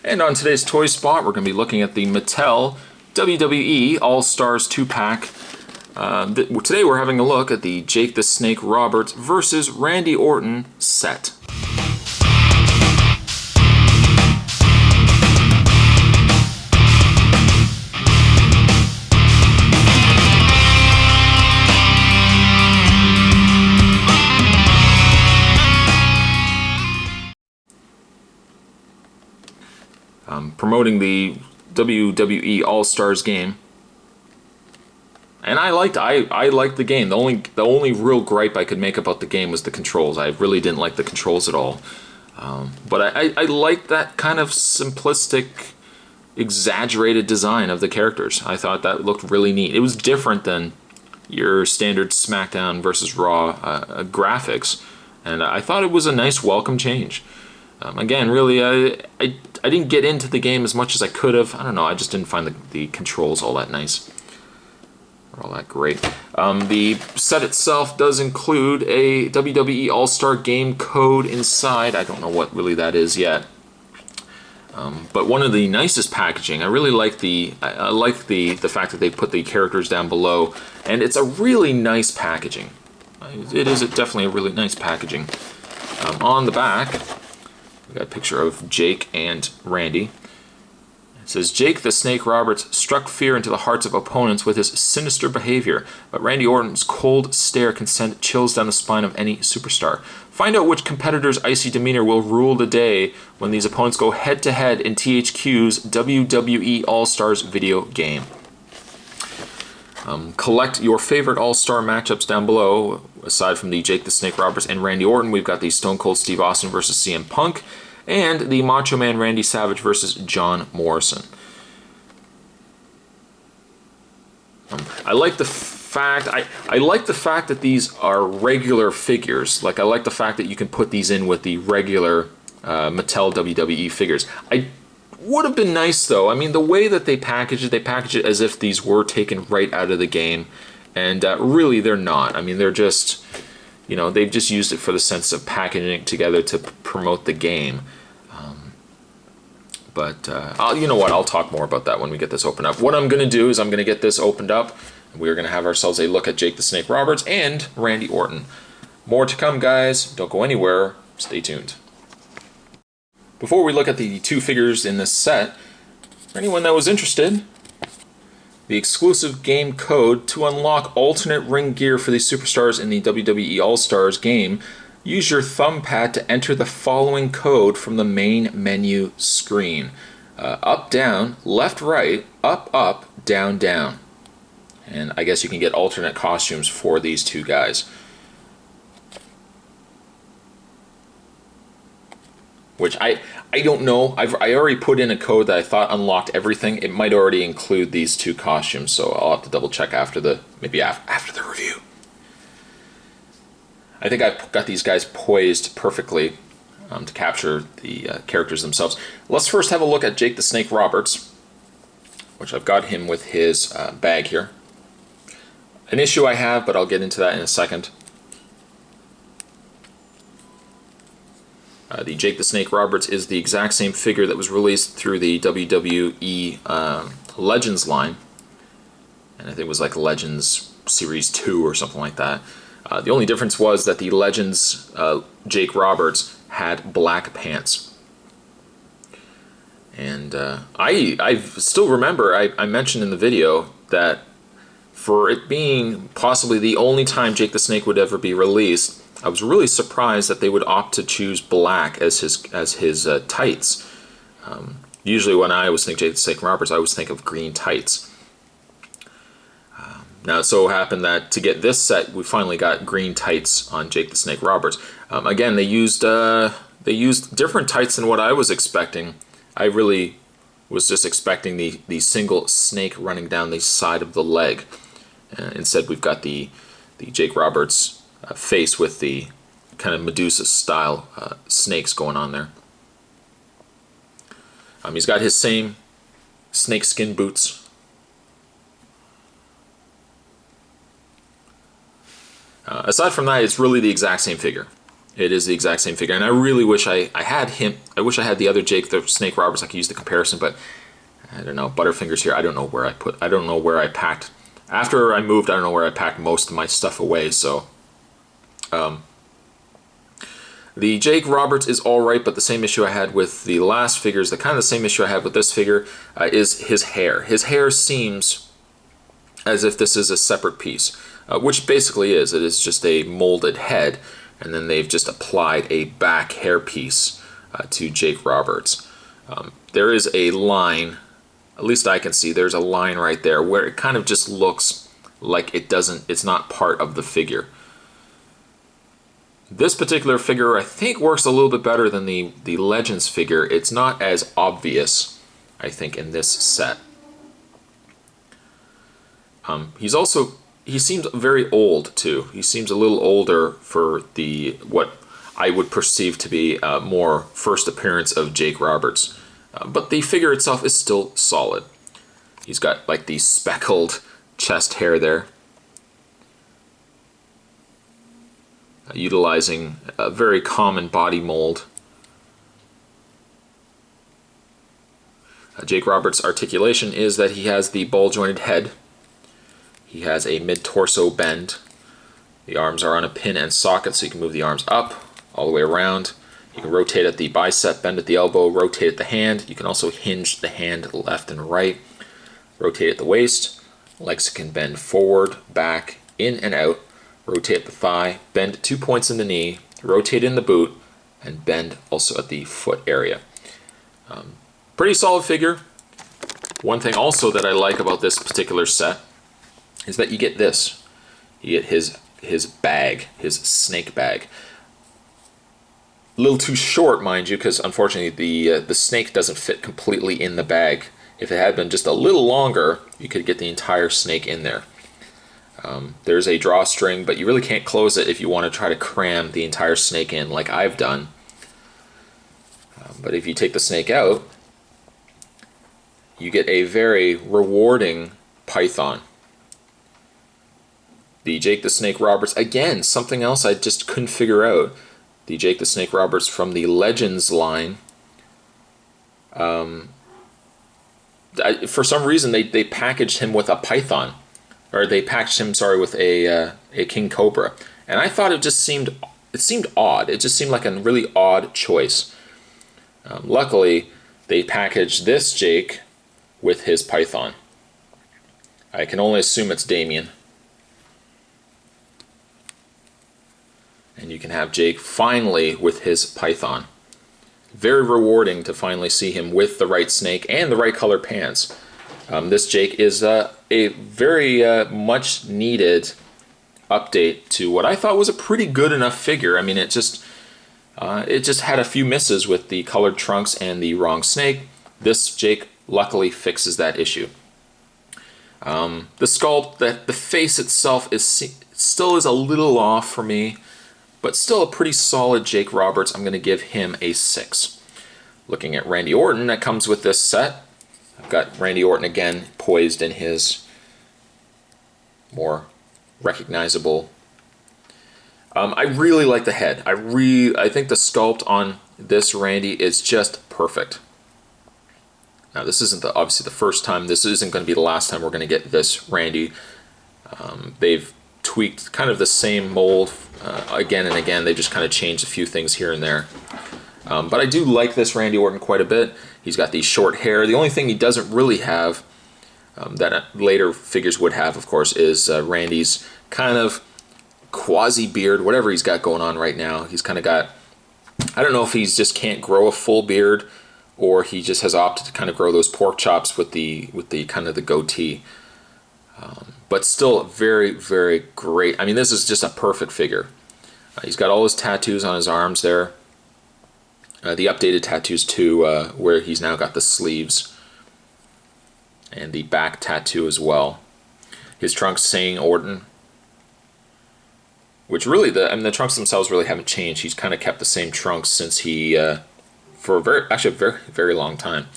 And on today's Toy Spot, we're going to be looking at the Mattel WWE Allstars 2-pack. Today we're having a look at the Jake the Snake Roberts versus Randy Orton set. Promoting the WWE All-Stars game, and I liked the game. The only real gripe I could make about the game was the controls. I really didn't like the controls at all. But I liked that kind of simplistic, exaggerated design of the characters. I thought that looked really neat. It was different than your standard SmackDown versus Raw graphics, and I thought it was a nice welcome change. Again, really, I didn't get into the game as much as I could have. I don't know, I just didn't find the controls all that nice. Or all that great. The set itself does include a WWE All-Star game code inside. I don't know what really that is yet. But one of the nicest packaging, I really like the fact that they put the characters down below, and it's a really nice packaging. It is definitely a really nice packaging. On the back, we got a picture of Jake and Randy. It says, Jake the Snake Roberts struck fear into the hearts of opponents with his sinister behavior, but Randy Orton's cold stare can send chills down the spine of any superstar. Find out which competitor's icy demeanor will rule the day when these opponents go head-to-head in THQ's WWE All-Stars video game. Collect your favorite All-Star matchups down below. Aside from the Jake the Snake Roberts and Randy Orton, we've got the Stone Cold Steve Austin versus CM Punk, and the Macho Man Randy Savage versus John Morrison. I like the fact that these are regular figures. Like, I like the fact that you can put these in with the regular Mattel WWE figures. Would have been nice though. I mean, the way that they package it as if these were taken right out of the game, and really they're not. I mean, they're just, they've just used it for the sense of packaging it together to promote the game. But you know what? I'll talk more about that when we get this opened up. What I'm going to do is I'm going to get this opened up, and we're going to have ourselves a look at Jake the Snake Roberts and Randy Orton. More to come, guys. Don't go anywhere. Stay tuned. Before we look at the two figures in this set, for anyone that was interested, the exclusive game code to unlock alternate ring gear for the superstars in the WWE All-Stars game, use your thumb pad to enter the following code from the main menu screen. Up, down, left, right, up, up, down, down. And I guess you can get alternate costumes for these two guys. Which I don't know. I already put in a code that I thought unlocked everything. It might already include these two costumes, so I'll have to double check after the review. I think I've got these guys poised perfectly to capture the characters themselves. Let's first have a look at Jake the Snake Roberts, which I've got him with his bag here. An issue I have, but I'll get into that in a second. The Jake the Snake Roberts is the exact same figure that was released through the WWE Legends line. And I think it was like Legends Series 2 or something like that. The only difference was that the Legends Jake Roberts had black pants. And I still remember, I mentioned in the video that for it being possibly the only time Jake the Snake would ever be released, I was really surprised that they would opt to choose black as his tights. Usually when I always think Jake the Snake Roberts, I always think of green tights. Now it so happened that to get this set, we finally got green tights on Jake the Snake Roberts. Again, they used different tights than what I was expecting. I really was just expecting the single snake running down the side of the leg. Instead, we've got the Jake Roberts face with the kind of Medusa style snakes going on there. He's got his same snakeskin boots. Aside from that, it's really the exact same figure. It is the exact same figure, and I really wish I had him. I wish I had the other Jake the Snake Roberts. I could use the comparison, but I don't know. Butterfingers here. I don't know where I put. I don't know where I packed. After I moved, I don't know where I packed most of my stuff away. So, the Jake Roberts is all right, but the same issue I had with the last figures, the kind of the same issue I had with this figure, is his hair. His hair seems as if this is a separate piece, which basically is. It is just a molded head, and then they've just applied a back hair piece to Jake Roberts. There is a line, at least I can see, there's a line right there where it kind of just looks like it's not part of the figure. This particular figure I think works a little bit better than the Legends figure. It's not as obvious, I think, in this set. He seems very old too. He seems a little older for what I would perceive to be more first appearance of Jake Roberts. But the figure itself is still solid. He's got like the speckled chest hair there. Utilizing a very common body mold. Jake Roberts' articulation is that he has the ball-jointed head. He has a mid-torso bend. The arms are on a pin and socket, so you can move the arms up, all the way around. You can rotate at the bicep, bend at the elbow, rotate at the hand. You can also hinge the hand left and right. Rotate at the waist. Legs can bend forward, back, in and out. Rotate the thigh, bend 2 points in the knee, rotate in the boot, and bend also at the foot area. Pretty solid figure. One thing also that I like about this particular set is that you get this. You get his bag, his snake bag. A little too short, mind you, because unfortunately the snake doesn't fit completely in the bag. If it had been just a little longer, you could get the entire snake in there. There's a drawstring, but you really can't close it if you want to try to cram the entire snake in like I've done. But if you take the snake out, you get a very rewarding python. The Jake the Snake Roberts, again, something else I just couldn't figure out. The Jake the Snake Roberts from the Legends line. For some reason, they packaged him with a python. Or they packaged him, sorry, with a king cobra, and I thought it seemed odd. It just seemed like a really odd choice. Luckily, they packaged this Jake with his python. I can only assume it's Damien, and you can have Jake finally with his python. Very rewarding to finally see him with the right snake and the right color pants. This Jake is a very much needed update to what I thought was a pretty good enough figure. I mean, it just had a few misses with the colored trunks and the wrong snake. This Jake luckily fixes that issue. The sculpt, the face itself still is a little off for me, but still a pretty solid Jake Roberts. I'm going to give him a 6. Looking at Randy Orton that comes with this set. I've got Randy Orton again poised in his more recognizable. I really like the head. I think the sculpt on this Randy is just perfect. Now this isn't obviously the first time. This isn't going to be the last time we're going to get this Randy. They've tweaked kind of the same mold again and again. They just kind of changed a few things here and there. But I do like this Randy Orton quite a bit. He's got the short hair. The only thing he doesn't really have that later figures would have, of course, is Randy's kind of quasi-beard, whatever he's got going on right now. He's kind of got, I don't know if he's just can't grow a full beard or he just has opted to kind of grow those pork chops with the kind of the goatee. But still very, very great. I mean, this is just a perfect figure. He's got all his tattoos on his arms there. The updated tattoos too, where he's now got the sleeves and the back tattoo as well. His trunks saying Orton, which really the trunks themselves really haven't changed. He's kind of kept the same trunks since he for a very long time.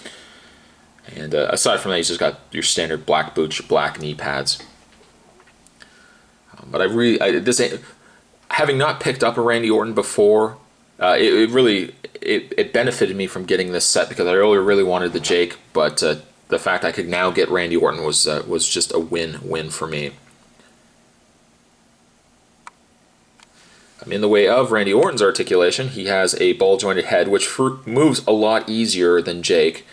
And aside from that, he's just got your standard black boots, your black knee pads. But having not picked up a Randy Orton before, It really it benefited me from getting this set because I really wanted the Jake, but the fact I could now get Randy Orton was just a win-win for me. In the way of Randy Orton's articulation, he has a ball-jointed head, which moves a lot easier than Jake.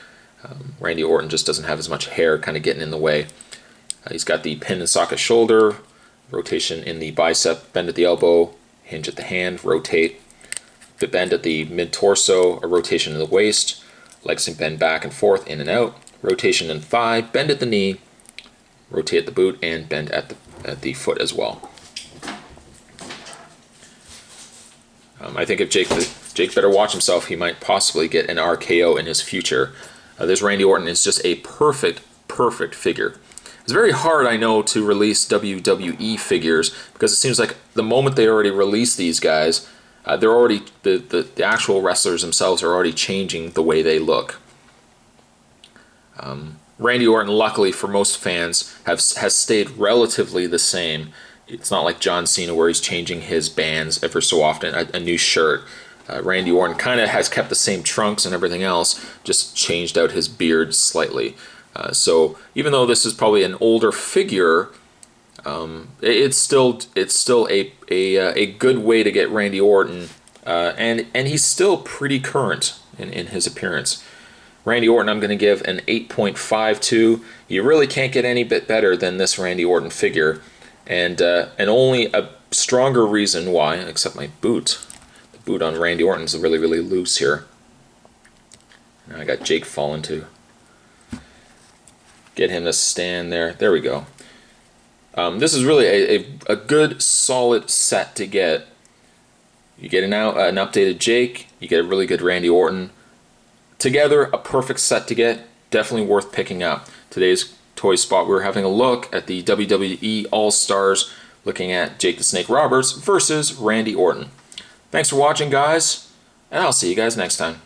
Randy Orton just doesn't have as much hair kind of getting in the way. He's got the pin and socket shoulder, rotation in the bicep, bend at the elbow, hinge at the hand, rotate. The bend at the mid-torso, a rotation in the waist, legs can bend back and forth, in and out, rotation in thigh, bend at the knee, rotate at the boot, and bend at the foot as well. I think if Jake better watch himself, he might possibly get an RKO in his future. This Randy Orton is just a perfect figure. It's very hard, I know, to release WWE figures because it seems like the moment they already release these guys, they're already the actual wrestlers themselves are already changing the way they look. Randy Orton, luckily for most fans, has stayed relatively the same. It's not like John Cena where he's changing his bands ever so often, a new shirt. Randy Orton kind of has kept the same trunks and everything else, just changed out his beard slightly. So even though this is probably an older figure, it's still a good way to get Randy Orton, and he's still pretty current in his appearance. Randy Orton, I'm going to give an 8.52. You really can't get any bit better than this Randy Orton figure. And only a stronger reason why, except my boot. The boot on Randy Orton's really loose here. Now I got Jake falling too. Get him to stand there. There we go. This is really a good, solid set to get. You get an updated Jake. You get a really good Randy Orton. Together, a perfect set to get. Definitely worth picking up. Today's Toy Spot, we were having a look at the WWE Allstars, looking at Jake the Snake Roberts versus Randy Orton. Thanks for watching, guys, and I'll see you guys next time.